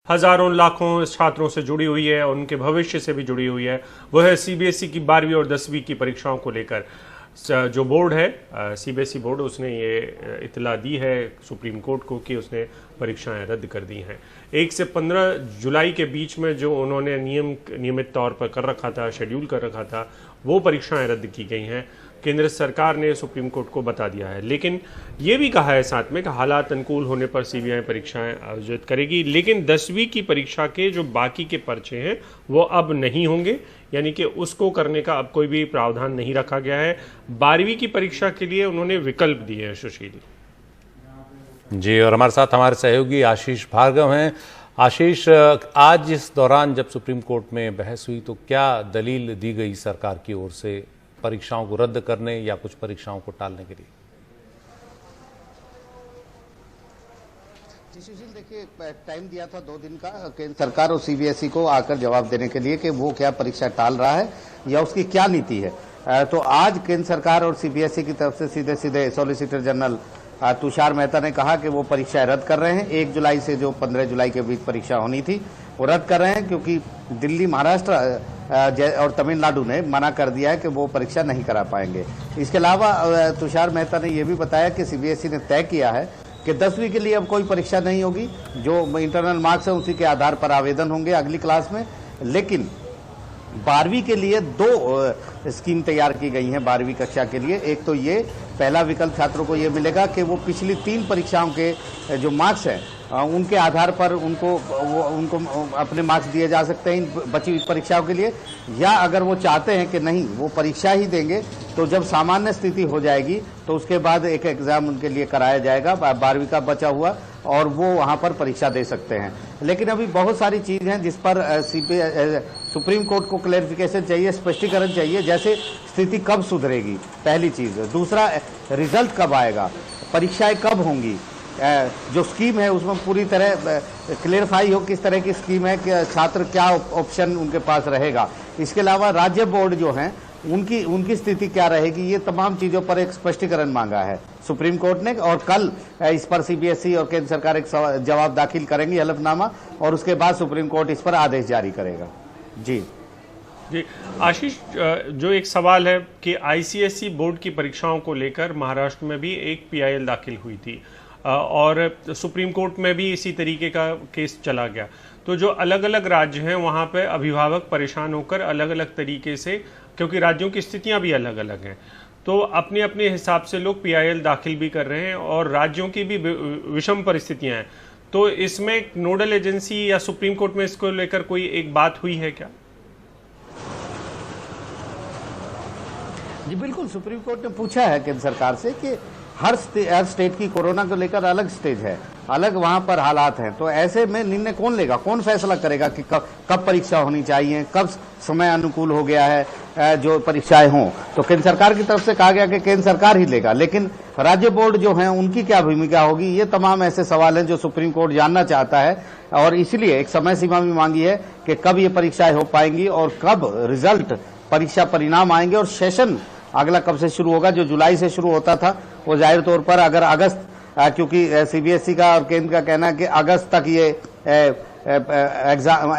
हजारों लाखों छात्रों से जुड़ी हुई है, उनके भविष्य से भी जुड़ी हुई है। वह है सीबीएसई की 12वीं और 10वीं की परीक्षाओं को लेकर। जो बोर्ड है सीबीएसई बोर्ड, उसने ये इतला दी है सुप्रीम कोर्ट को कि उसने परीक्षाएं रद्द कर दी हैं। 1 से 15 जुलाई के बीच में जो उन्होंने नियमित तौर पर कर रखा था, शेड्यूल कर रखा था, वो परीक्षाएं रद्द की गई हैं। केंद्र सरकार ने सुप्रीम कोर्ट को बता दिया है, लेकिन ये भी कहा है साथ में कि हालात अनुकूल होने पर सीबीआई परीक्षाएं आयोजित करेगी। लेकिन 10वीं की परीक्षा के जो बाकी के पर्चे हैं वो अब नहीं होंगे, यानी कि उसको करने का अब कोई भी प्रावधान नहीं रखा गया है। 12वीं की परीक्षा के लिए उन्होंने विकल्प दिए हैं। सुशील जी, और हमारे साथ हमारे सहयोगी आशीष भार्गव हैं। आशीष, आज इस दौरान जब सुप्रीम कोर्ट में बहस हुई तो क्या दलील दी गई सरकार की ओर से परीक्षाओं को रद्द करने या कुछ परीक्षाओं को टालने के लिए? जी सुशील, देखिए टाइम दिया था 2 दिन का केंद्र सरकार और सीबीएसई को आकर जवाब देने के लिए कि वो क्या परीक्षा टाल रहा है या उसकी क्या नीति है। तो आज केंद्र सरकार और सीबीएसई की तरफ से सीधे सीधे सॉलिसिटर जनरल तुषार मेहता ने कहा कि वो परीक्षाएं रद्द कर रहे हैं। 1 जुलाई से जो 15 जुलाई के बीच परीक्षा होनी थी वो रद्द कर रहे हैं, क्योंकि दिल्ली, महाराष्ट्र और तमिलनाडु ने मना कर दिया है कि वो परीक्षा नहीं करा पाएंगे। इसके अलावा तुषार मेहता ने यह भी बताया कि सीबीएसई ने तय किया है कि 10वीं के लिए अब कोई परीक्षा नहीं होगी। जो इंटरनल मार्क्स है उसी के आधार पर आवेदन होंगे अगली क्लास में। लेकिन 12वीं के लिए 2 स्कीम तैयार की गई हैं 12वीं कक्षा के लिए। एक तो ये पहला विकल्प छात्रों को ये मिलेगा कि वो पिछली 3 परीक्षाओं के जो मार्क्स हैं उनके आधार पर उनको अपने मार्क्स दिए जा सकते हैं इन बची हुई परीक्षाओं के लिए। या अगर वो चाहते हैं कि नहीं वो परीक्षा ही देंगे तो जब सामान्य स्थिति हो जाएगी तो उसके बाद एक एग्जाम उनके लिए कराया जाएगा 12वीं का बचा हुआ, और वो वहां पर परीक्षा दे सकते हैं। लेकिन अभी बहुत सारी चीज हैं जिस पर सुप्रीम कोर्ट को क्लैरिफिकेशन चाहिए, स्पष्टीकरण चाहिए। जैसे स्थिति कब सुधरेगी, पहली चीज। दूसरा, रिजल्ट कब आएगा, परीक्षाएं कब होंगी, जो स्कीम है उसमें पूरी तरह क्लियरफाई हो किस तरह की स्कीम है, कि छात्र क्या ऑप्शन उनके पास रहेगा। इसके अलावा राज्य बोर्ड जो हैं उनकी स्थिति क्या रहेगी, ये तमाम चीजों पर एक स्पष्टीकरण मांगा है सुप्रीम कोर्ट ने। और कल इस पर सीबीएसई और केंद्र सरकार एक जवाब दाखिल करेंगी, हलफनामा, और उसके बाद सुप्रीम कोर्ट इस पर आदेश जारी करेगा। जी आशीष, जो एक सवाल है कि आईसीएसई बोर्ड की परीक्षाओं को लेकर महाराष्ट्र में भी एक पीआईएल दाखिल हुई थी और सुप्रीम कोर्ट में भी इसी तरीके का केस चला गया। तो जो अलग अलग राज्य हैं वहां पे अभिभावक परेशान होकर अलग अलग तरीके से, क्योंकि राज्यों की स्थितियां भी अलग अलग हैं, तो अपने अपने हिसाब से लोग पीआईएल दाखिल भी कर रहे हैं और राज्यों की भी विषम परिस्थितियां हैं। तो इसमें नोडल एजेंसी या सुप्रीम कोर्ट में इसको लेकर कोई एक बात हुई है क्या? जी बिल्कुल, सुप्रीम कोर्ट ने पूछा है केंद्र सरकार से कि हर स्टेट की कोरोना को लेकर अलग स्टेज है, अलग वहां पर हालात हैं। तो ऐसे में निर्णय कौन लेगा, कौन फैसला करेगा कि कब परीक्षा होनी चाहिए, कब समय अनुकूल हो गया है जो परीक्षाएं हों। तो केंद्र सरकार की तरफ से कहा गया कि केंद्र सरकार ही लेगा, लेकिन राज्य बोर्ड जो हैं उनकी क्या भूमिका होगी, ये तमाम ऐसे सवाल हैं जो सुप्रीम कोर्ट जानना चाहता है। और इसलिए एक समय सीमा भी मांगी है कि कब ये परीक्षाएं हो पाएंगी और कब रिजल्ट, परीक्षा परिणाम आएंगे, और सेशन अगला कब से शुरू होगा। जो जुलाई से शुरू होता था वो जाहिर तौर पर अगर अगस्त, क्योंकि सीबीएसई का और केंद्र का कहना है कि अगस्त तक ये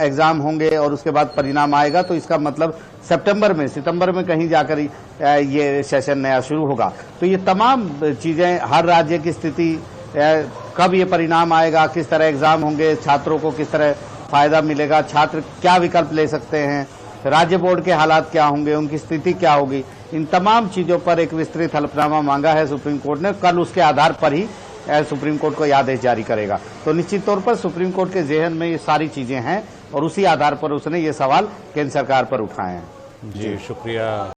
एग्जाम होंगे और उसके बाद परिणाम आएगा, तो इसका मतलब सितंबर में कहीं जाकर ये सेशन नया शुरू होगा। तो ये तमाम चीजें, हर राज्य की स्थिति, कब ये परिणाम आएगा, किस तरह एग्जाम होंगे, छात्रों को किस तरह फायदा मिलेगा, छात्र क्या विकल्प ले सकते हैं, राज्य बोर्ड के हालात क्या होंगे, उनकी स्थिति क्या होगी, इन तमाम चीजों पर एक विस्तृत हलफनामा मांगा है सुप्रीम कोर्ट ने। कल उसके आधार पर ही सुप्रीम कोर्ट को आदेश जारी करेगा। तो निश्चित तौर पर सुप्रीम कोर्ट के ज़हन में ये सारी चीजें हैं और उसी आधार पर उसने ये सवाल केंद्र सरकार पर उठाए हैं। जी शुक्रिया।